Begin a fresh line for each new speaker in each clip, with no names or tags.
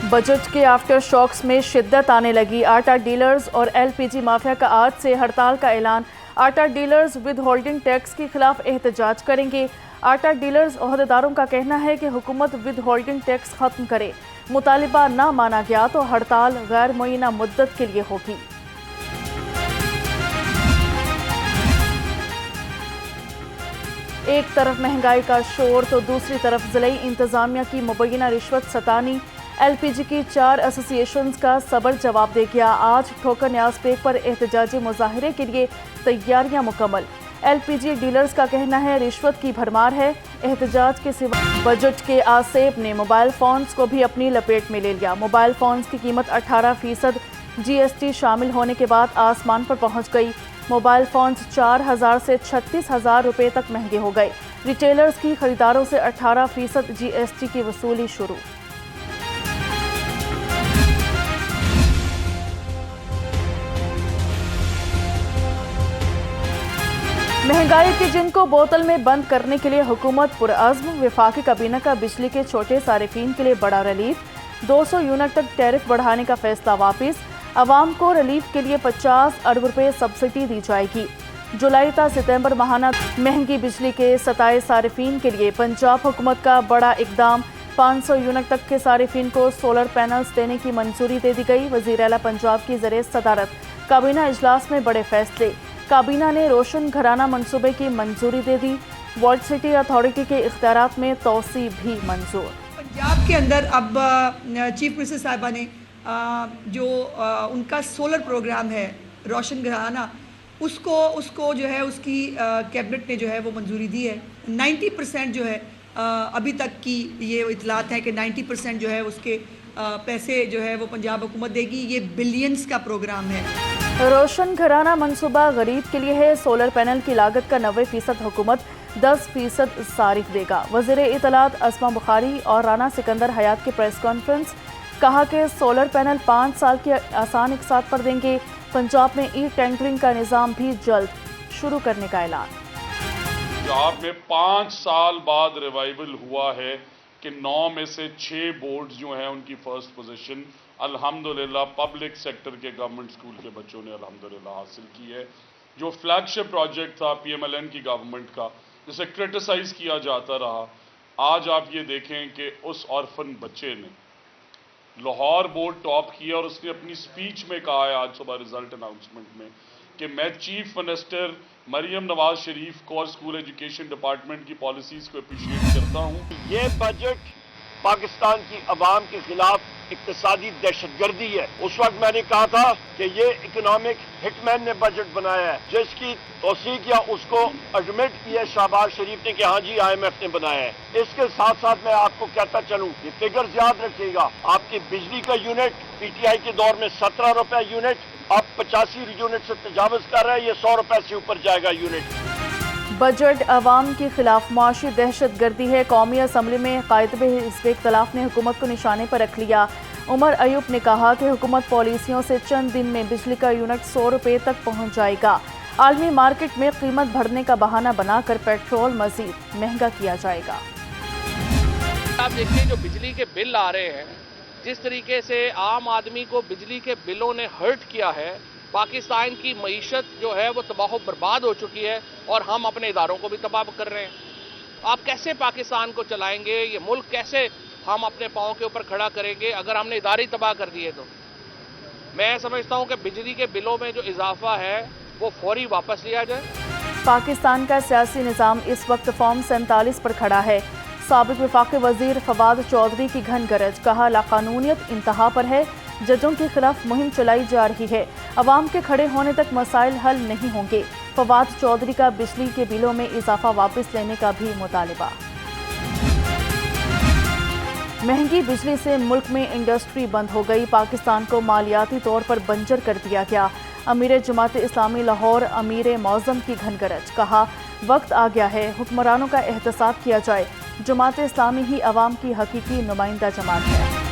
Budget के after shocks में शिद्दत आने लगी। आटा डीलर्स और एलपीजी माफिया का आज से हड़ताल का ऐलान। आटा डीलर्स विद होल्डिंग टैक्स के खिलाफ एहतजाज करेंगे। आटा डीलर्स ओहदेदारों का कहना है कि हुकूमत विद होल्डिंग टैक्स खत्म करे। मुतालिबा ना माना गया तो हड़ताल गैर मुय्यना मुद्दत के लिए होगी। एक तरफ महंगाई का शोर तो दूसरी तरफ ज़िली इंतजामिया की मुबैना रिश्वत सतानी। एलपीजी की 4 एसोसिएशंस का सबर जवाब दे गया। आज ठोकर न्याज पेक पर एहतजाजी मुजाहरे के लिए तैयारियां मुकम्मल। एलपीजी डीलर्स का कहना है रिश्वत की भरमार है। एहतजाज के सिवा बजट के आसेब ने मोबाइल फ़ोन्स को भी अपनी लपेट में ले लिया। मोबाइल फ़ोन्स की कीमत 18% जीएसटी शामिल होने के बाद आसमान पर पहुंच गई। मोबाइल फ़ोन्स 4,000 से 36,000 रुपये तक महंगे हो गए। रिटेलर्स की खरीदारों से 18% जीएसटी की वसूली शुरू। महंगाई के जिन को बोतल में बंद करने के लिए हुकूमत पुरअज़्म। वफाकी काबीना का बिजली के छोटे सारिफीन के लिए बड़ा रिलीफ। 200 यूनिट तक टैरिफ बढ़ाने का फैसला वापस। अवाम को रिलीफ के लिए 50 अरब रुपये सब्सिडी दी जाएगी। जुलाई ta सितंबर माहाना महंगी बिजली के 27 सारिफीन के लिए पंजाब हुकूमत का बड़ा इकदाम। 500 यूनिट तक के सारिफीन को सोलर पैनल्स देने की मंजूरी दे दी गई। वज़ीर आला पंजाब की ज़रिए सदारत काबीना इजलास में बड़े फैसले। काबीना ने रोशन घराना मंसूबे की मंजूरी दे दी। वर्ल्ड सिटी अथॉरिटी के इख्तियारात में तोसी भी मंजूर।
पंजाब के अंदर अब चीफ मिनिस्टर साहिबा ने जो उनका सोलर प्रोग्राम है रोशन घराना, उसको जो है उसकी कैबिनेट ने जो है वो मंजूरी दी है। 90% जो है अभी तक की ये इतलात है कि 90% जो है उसके पैसे जो है वो पंजाब हुकूमत देगी। ये बिलियंस का प्रोग्राम है।
रोशन घराना मंसूबा गरीब के लिए है। सोलर पैनल की लागत का 90% हुकूमत, 10% सारिफ देगा। वज़ीर इत्तलात अस्मा बुखारी और राना सिकंदर हयात की प्रेस कॉन्फ्रेंस। कहा कि सोलर पैनल 5 साल की आसान इकसात पर देंगे। पंजाब में ई टैंकरिंग का निज़ाम भी जल्द शुरू करने का ऐलान।
पंजाब में 5 साल बाद रिवाइवल हुआ है कि 9 में से 6 बोर्ड्स जो हैं उनकी फर्स्ट पोजीशन अल्हम्दुलिल्लाह पब्लिक सेक्टर के गवर्नमेंट स्कूल के बच्चों ने अल्हम्दुलिल्लाह हासिल की है। जो फ्लैगशिप प्रोजेक्ट था पीएमएलएन की गवर्नमेंट का, जिसे क्रिटिसाइज किया जाता रहा, आज आप ये देखें कि उस ऑर्फन बच्चे ने लाहौर बोर्ड टॉप किया और उसने अपनी स्पीच में कहा है आज सुबह रिजल्ट अनाउंसमेंट में कि मैं चीफ मिनिस्टर मरियम नवाज शरीफ को और स्कूल एजुकेशन डिपार्टमेंट की पॉलिसीज को अप्रिशिएट करता हूँ।
ये बजट पाकिस्तान की अवाम के खिलाफ इक्तिसादी दहशतगर्दी है। उस वक्त मैंने कहा था कि ये इकोनॉमिक हिटमैन ने बजट बनाया है, जिसकी तौसीक या उसको एडमिट किया शहबाज शरीफ ने कि हाँ जी IMF ने बनाया है। इसके साथ साथ मैं आपको कहता चलूं, ये फिगर्स याद रखिएगा। आपकी बिजली का यूनिट PTI के दौर में 17 रुपए यूनिट, अब 85 यूनिट से तजावज कर रहा है। ये 100 रुपए से ऊपर जाएगा यूनिट।
बजट अवाम के खिलाफ मुआशी दहशत गर्दी है। कौमी असम्बली में कायदे हिज़्ब इख्तिलाफ ने हुकूमत को निशाने पर रख लिया। उमर अयूब ने कहा कि हुकूमत पॉलिसियों से चंद दिन में बिजली का यूनिट 100 रुपये तक पहुँच जाएगा। आलमी मार्केट में कीमत बढ़ने का बहाना बनाकर पेट्रोल मजीद महंगा किया जाएगा।
आप देखिए जो बिजली के बिल आ रहे हैं, जिस तरीके से आम आदमी को बिजली के बिलों ने हर्ट किया है। पाकिस्तान की मईशत जो है वो तबाह बर्बाद हो चुकी है और हम अपने इदारों को भी तबाह कर रहे हैं। आप कैसे पाकिस्तान को चलाएंगे? ये मुल्क कैसे हम अपने पाँव के ऊपर खड़ा करेंगे अगर हमने इदारे तबाह कर दिए? तो मैं समझता हूँ कि बिजली के बिलों में जो इजाफा है वो फौरी वापस लिया जाए।
पाकिस्तान का सियासी निज़ाम इस वक्त फॉर्म 47 पर खड़ा है। साबिक वफाकी वजीर फवाद चौधरी की घन गरज। कहा लाकानूनियत इंतहा पर है। जजों के खिलाफ मुहिम चलाई जा रही है। अवाम के खड़े होने तक मसाइल हल नहीं होंगे। फवाद चौधरी का बिजली के बिलों में इजाफा वापस लेने का भी मुतालिबा। महंगी बिजली से मुल्क में इंडस्ट्री बंद हो गई। पाकिस्तान को मालियाती तौर पर बंजर कर दिया गया। अमीर जमात इस्लामी लाहौर अमीर मौज़म की घन गरज। कहा वक्त आ गया है हुक्मरानों का एहतसाब किया जाए। जमात इस्लामी ही अवाम की हकीकी नुमाइंदा जमात है।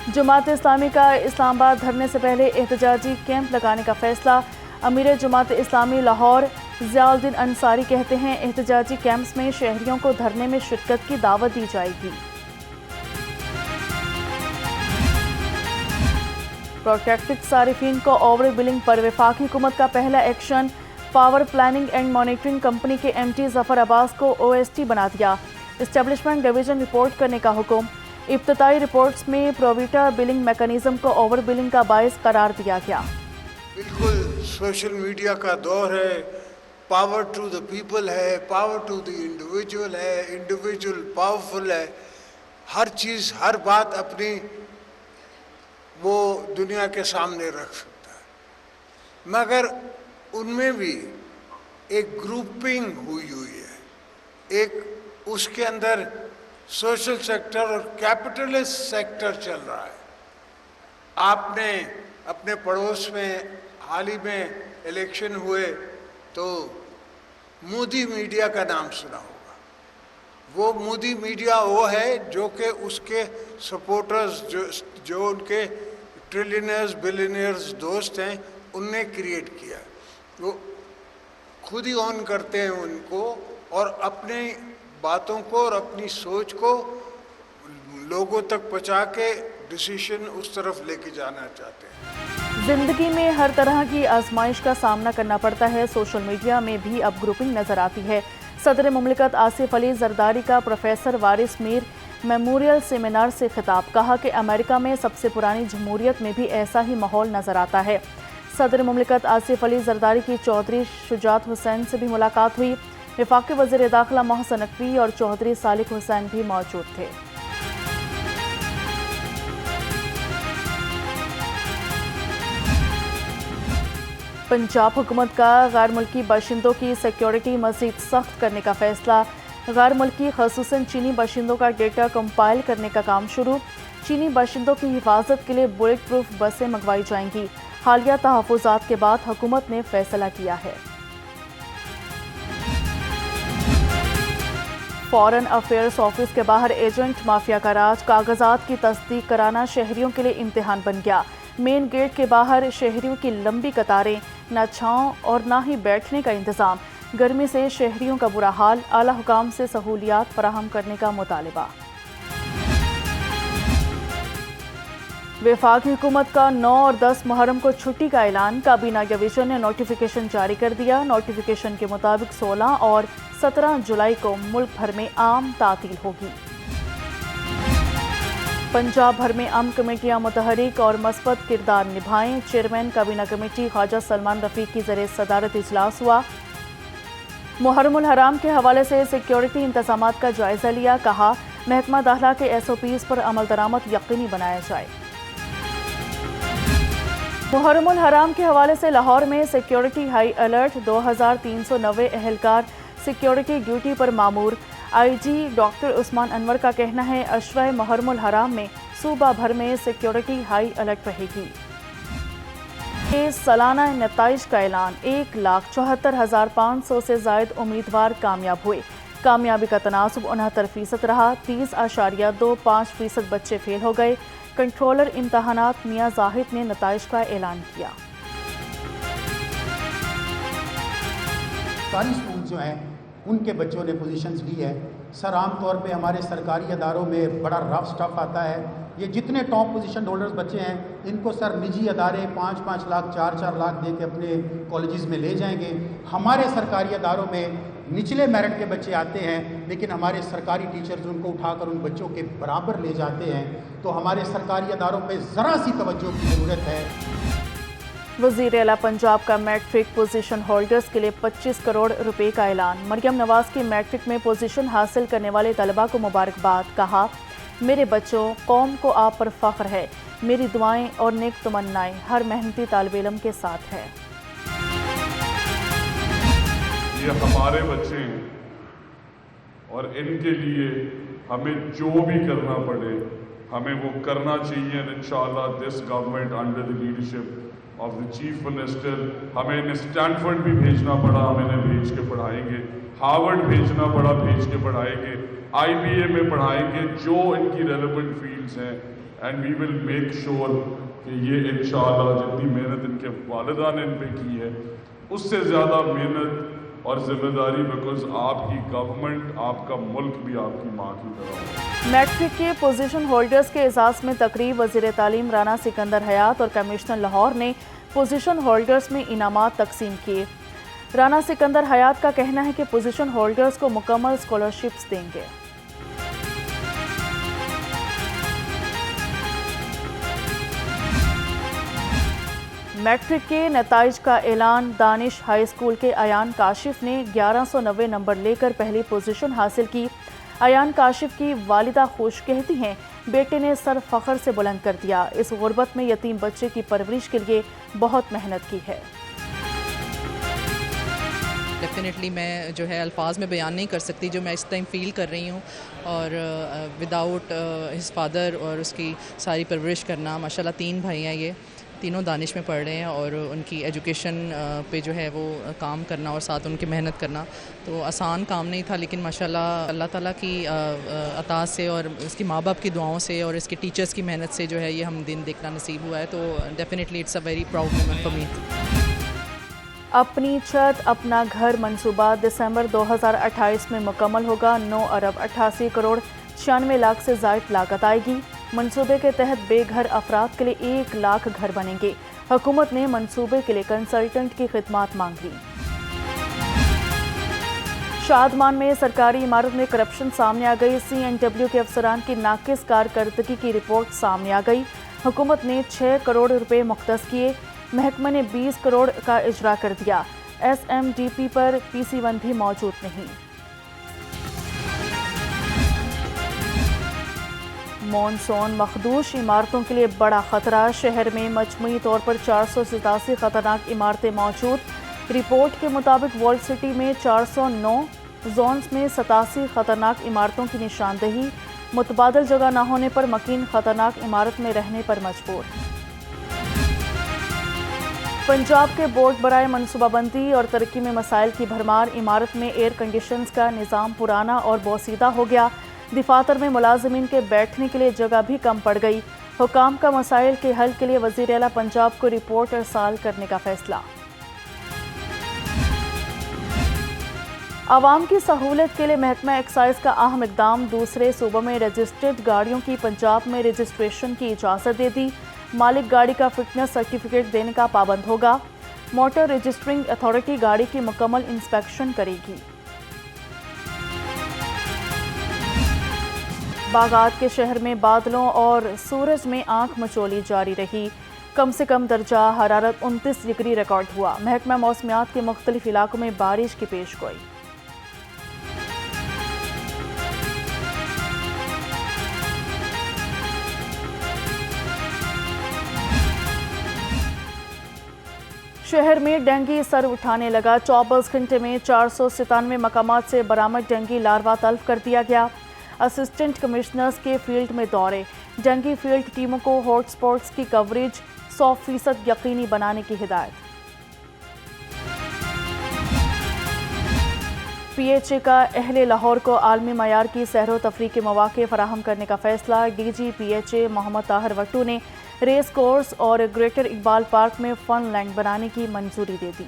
जमात इस्लामी का इस्लामाबाद धरने से पहले एहतजाजी कैंप लगाने का फैसला। अमीर जमात इस्लामी लाहौर ज़ियाउद्दीन अंसारी कहते हैं एहतजाजी कैंप्स में शहरियों को धरने में शिरकत की दावत दी जाएगी। प्रोटेक्टेड सारिफीन को ओवर बिलिंग पर वफाकी हुकूमत का पहला action. Power planning and monitoring company के MT जफर अब्बास को OST बना दिया। एस्टेब्लिशमेंट डिवीजन रिपोर्ट करने का हुक्म। इब्तदाई रिपोर्ट्स में प्रोविटा बिलिंग मैकेनिज्म को ओवर बिलिंग का बायस करार दिया गया।
बिल्कुल सोशल मीडिया का दौर है, पावर टू द पीपल है, पावर टू द इंडिविजुअल है, इंडिविजुअल पावरफुल है। हर चीज़, हर बात अपनी वो दुनिया के सामने रख सकता है, मगर उनमें भी एक ग्रुपिंग हुई है, एक उसके अंदर सोशल सेक्टर और कैपिटलिस्ट सेक्टर चल रहा है। आपने अपने पड़ोस में हाल ही में इलेक्शन हुए तो मोदी मीडिया का नाम सुना होगा। वो मोदी मीडिया वो है जो कि उसके सपोर्टर्स जो उनके ट्रिलियनर्स बिलियनियर्स दोस्त हैं उनने क्रिएट किया। वो खुद ही ऑन करते हैं उनको और अपनी बातों को और अपनी सोच को लोगों तक पहुंचा के डिसीजन उस तरफ लेके जाना चाहते हैं।
जिंदगी में हर तरह की आजमाइश का सामना करना पड़ता है। सोशल मीडिया में भी अब ग्रुपिंग नजर आती है। सदर मुमलिकत आसिफ अली जरदारी का प्रोफेसर वारिस मीर मेमोरियल सेमिनार से खिताब। कहा कि अमेरिका में सबसे पुरानी जमहूरियत में भी ऐसा ही माहौल नजर आता है। सदर मुमलिकत आसिफ अली जरदारी की चौधरी शुजात हुसैन से भी मुलाकात हुई। वफाकी वज़ीर दाखिला मोहसिन नकवी और चौधरी सालिक हुसैन भी मौजूद थे। पंजाब हुकूमत का गैर मुल्की बाशिंदों की सिक्योरिटी मज़ीद सख्त करने का फैसला। गैर मुल्की ख़ुसूसन चीनी बाशिंदों का डेटा कंपाइल करने का काम शुरू। चीनी बाशिंदों की हिफाजत के लिए बुलेट प्रूफ बसें मंगवाई जाएंगी। हालिया तहफ़्फ़ुज़ात के बाद हुकूमत ने फैसला किया है। फॉरेन अफेयर्स ऑफिस के बाहर एजेंट माफिया का राज। कागजात की तस्दीक कराना शहरियों के लिए इम्तिहान बन गया। मेन गेट के बाहर शहरियों की लंबी कतारें, न छांव और न ही बैठने का इंतज़ाम। गर्मी से शहरियों का बुरा हाल। आला हुकाम से सहूलियात फराहम करने का मुतालिबा। वफाकी हुकूमत का 9 और 10 मुहर्रम को छुट्टी का ऐलान। काबीना डिवीजन ने नोटिफिकेशन जारी कर दिया। नोटिफिकेशन के मुताबिक 16 और 17 जुलाई को मुल्क भर में आम तातील होगी। पंजाब भर में अम कमेटियां मुतहरिक और मस्बत किरदार निभाएं। चेयरमैन काबीना कमेटी ख्वाजा सलमान रफीक की ज़रिए सदारत इजलास हुआ। मुहर्रमुल हराम के हवाले से सिक्योरिटी इंतजामात का जायजा लिया। कहा महकमा दाखिला के SOPs पर अमल दरामद यकीनी बनाया जाए। मुहर्रमुल हराम के हवाले से लाहौर में सिक्योरिटी हाई अलर्ट। 2390 एहलकार सिक्योरिटी ड्यूटी पर मामूर। IG डॉक्टर उस्मान अनवर का कहना है अशरा मुहर्रमुल हराम में सूबा भर में सिक्योरिटी हाई अलर्ट रहेगी। सालाना नताइज का ऐलान। 1,74,500 से जायद उम्मीदवार कामयाब हुए। कामयाबी का तनासुब 69% रहा। 30.25% बच्चे फेल हो गए। कंट्रोलर इम्तहानात मियां जाहिद ने नताइज का ऐलान किया।
सरकारी स्कूल जो हैं उनके बच्चों ने पोजीशंस ली है। सर आम तौर पे हमारे सरकारी अदारों में बड़ा रफ स्टफ आता है। ये जितने टॉप पोजीशन होल्डर्स बच्चे हैं इनको सर निजी अदारे 5-5 लाख 4-4 लाख दे के अपने कॉलेजेस में ले जाएंगे। हमारे सरकारी अदारों में निचले मेरिट के बच्चे आते हैं लेकिन हमारे सरकारी टीचर्स उनको उठाकर उन बच्चों के बराबर ले जाते हैं। तो हमारे सरकारी अदारों पे ज़रा सी तवज्जो की ज़रूरत है।
वज़ीर आला पंजाब का मैट्रिक पोजीशन होल्डर्स के लिए 25 करोड़ रुपए का ऐलान। मरियम नवाज की मैट्रिक में पोजीशन हासिल करने वाले तलबा को मुबारकबाद। कहा मेरे बच्चों, कौम को आप पर फ़ख्र है। मेरी दुआएं और नेक तमन्नाएं हर मेहनती तालिब इल्म के साथ है।
ये हमारे बच्चे हैं और इनके लिए हमें जो भी करना पड़े हमें वो करना चाहिए। इंशाअल्लाह this government under the leadership of the chief minister, हमें इन्हें स्टैनफोर्ड भी भेजना पड़ा, हम इन्हें भेज के पढ़ाएंगे। हार्वर्ड भेजना पड़ा, भेज के पढ़ाएंगे। IBA में पढ़ाएंगे जो इनकी रेलेवेंट फील्ड्स हैं। And we will make sure कि ये इंशाअल्लाह जितनी मेहनत इनके वालिदा ने इन पे की है उससे ज़्यादा मेहनत اور ذمہ داری بیکاز آپ کی گورنمنٹ، آپ کا ملک بھی آپ کی ماں کی طرح ہے۔
میٹرک کے پوزیشن ہولڈرز کے اعزاز میں تقریب وزیر تعلیم رانا سکندر حیات اور کمشنر لاہور نے پوزیشن ہولڈرز میں انعامات تقسیم کیے۔ رانا سکندر حیات کا کہنا ہے کہ پوزیشن ہولڈرز کو مکمل اسکالرشپس دیں گے۔ میٹرک کے نتائج کا اعلان، دانش ہائی اسکول کے ایان کاشف نے 1190 نمبر لے کر پہلی پوزیشن حاصل کی۔ ایان کاشف کی والدہ خوش کہتی ہیں، بیٹے نے سر فخر سے بلند کر دیا، اس غربت میں یتیم بچے کی پرورش کے لیے بہت محنت کی ہے۔
ڈیفینیٹلی میں جو ہے الفاظ میں بیان نہیں کر سکتی جو میں اس ٹائم فیل کر رہی ہوں، اور وداؤٹ ہز فادر اور اس کی ساری پرورش کرنا، ماشاءاللہ 3 بھائی ہیں، یہ تینوں دانش میں پڑھ رہے ہیں، اور ان کی ایجوکیشن پہ جو ہے وہ کام کرنا اور ساتھ ان کی محنت کرنا تو آسان کام نہیں تھا، لیکن ماشاءاللہ اللہ تعالیٰ کی عطا سے اور اس کی ماں باپ کی دعاؤں سے اور اس کے ٹیچرز کی محنت سے جو ہے یہ ہم دن دیکھنا نصیب ہوا ہے، تو definitely it's a very proud moment for me.
اپنی چھت اپنا گھر منصوبہ دسمبر 2028 میں مکمل ہوگا۔ 9 ارب 88 کروڑ 96 لاکھ سے زائد لاگت آئے گی۔ منصوبے کے تحت بے گھر افراد کے لیے 1 لاکھ گھر بنیں گے۔ حکومت نے منصوبے کے لیے کنسلٹنٹ کی خدمات مانگ لی۔ شادمان میں سرکاری عمارت میں کرپشن سامنے آ گئی۔ CNW کے افسران کی ناقص کارکردگی کی رپورٹ سامنے آ گئی۔ حکومت نے 6 کروڑ روپے مختص کیے، محکمہ نے 20 کروڑ کا اجرا کر دیا۔ SMDP پر PC1 بھی موجود نہیں۔ مونسون مخدوش عمارتوں کے لیے بڑا خطرہ، شہر میں مجموعی طور پر 487 خطرناک عمارتیں موجود۔ رپورٹ کے مطابق ورلڈ سٹی میں 409 زونز میں 87 خطرناک عمارتوں کی نشاندہی، متبادل جگہ نہ ہونے پر مکین خطرناک عمارت میں رہنے پر مجبور۔ پنجاب کے بورڈ برائے منصوبہ بندی اور ترقی میں مسائل کی بھرمار، عمارت میں ایئر کنڈیشنز کا نظام پرانا اور بوسیدہ ہو گیا، دفاتر میں ملازمین کے بیٹھنے کے لیے جگہ بھی کم پڑ گئی۔ حکام کا مسائل کے حل کے لیے وزیر اعلیٰ پنجاب کو رپورٹ ارسال کرنے کا فیصلہ۔ عوام کی سہولت کے لیے محکمہ ایکسائز کا اہم اقدام، دوسرے صوبوں میں رجسٹرڈ گاڑیوں کی پنجاب میں رجسٹریشن کی اجازت دے دی۔ مالک گاڑی کا فٹنس سرٹیفکیٹ دینے کا پابند ہوگا۔ موٹر رجسٹرنگ اتھارٹی گاڑی کی مکمل انسپیکشن کرے گی۔ باغات کے شہر میں بادلوں اور سورج میں آنکھ مچولی جاری رہی، کم سے کم درجہ حرارت 29 ڈگری ریکارڈ ہوا۔ محکمہ موسمیات کے مختلف علاقوں میں بارش کی پیش گوئی۔ شہر میں ڈینگی سر اٹھانے لگا، 24 گھنٹے میں 497 مقامات سے برآمد ڈینگی لاروا تلف کر دیا گیا۔ اسسٹنٹ کمشنرز کے فیلڈ میں دورے، ڈینگی فیلڈ ٹیموں کو ہاٹ سپاٹس کی کوریج 100% یقینی بنانے کی ہدایت۔ PHA کا اہل لاہور کو عالمی معیار کی سیر و تفریح کے مواقع فراہم کرنے کا فیصلہ، DG PHA محمد طاہر وٹو نے ریس کورس اور گریٹر اقبال پارک میں فن لینڈ بنانے کی منظوری دے دی۔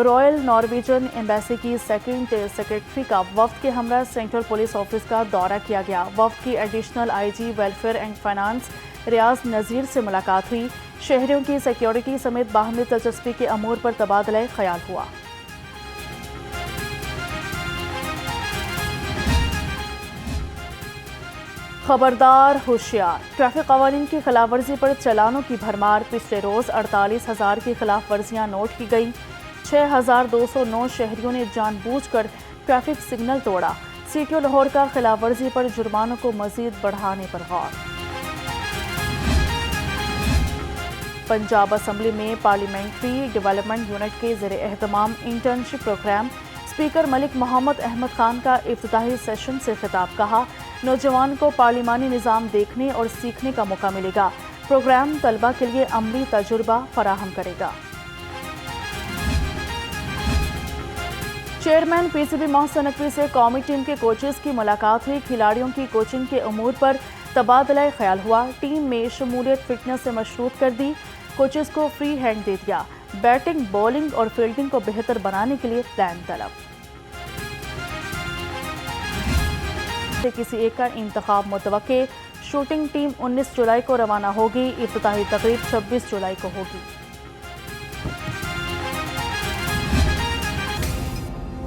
رائل نارویجن ایمبیسی کی سیکنڈ سیکرٹری کا وفد کے ہمراہ سینٹرل پولیس آفس کا دورہ کیا گیا۔ وفد کی additional IG welfare and finance Riaz Nazir سے ملاقات ہوئی، شہریوں کی سیکیورٹی سمیت باہمی دلچسپی کے امور پر تبادلہ خیال ہوا۔ خبردار ہوشیار، ٹریفک قوانین کی خلاف ورزی پر چلانوں کی بھرمار، پچھلے روز 48,000 کی خلاف ورزیاں نوٹ کی گئیں، 6,209 شہریوں نے جان بوجھ کر ٹریفک سگنل توڑا۔ CTO لاہور کا خلاف ورزی پر جرمانوں کو مزید بڑھانے پر غور۔ پنجاب اسمبلی میں پارلیمنٹری ڈیولپمنٹ یونٹ کے زیر اہتمام انٹرنشپ پروگرام، اسپیکر ملک محمد احمد خان کا افتتاحی سیشن سے خطاب، کہا نوجوان کو پارلیمانی نظام دیکھنے اور سیکھنے کا موقع ملے گا، پروگرام طلبہ کے لیے عملی تجربہ فراہم کرے گا۔ چیئرمین PCB محسن نقوی سے قومی ٹیم کے کوچز کی ملاقات ہوئی، کھلاڑیوں کی کوچنگ کے امور پر تبادلہ خیال ہوا، ٹیم میں شمولیت فٹنس سے مشروط کر دی، कोचेस को फ्री हैंड दे दिया। बैटिंग, बॉलिंग और फील्डिंग को बेहतर बनाने के लिए प्लान तलब। किसी एक का इंतखाब मुतवक्के। शूटिंग टीम 19 जुलाई को रवाना होगी। इफ्तिताही तकरीब 26 जुलाई को होगी।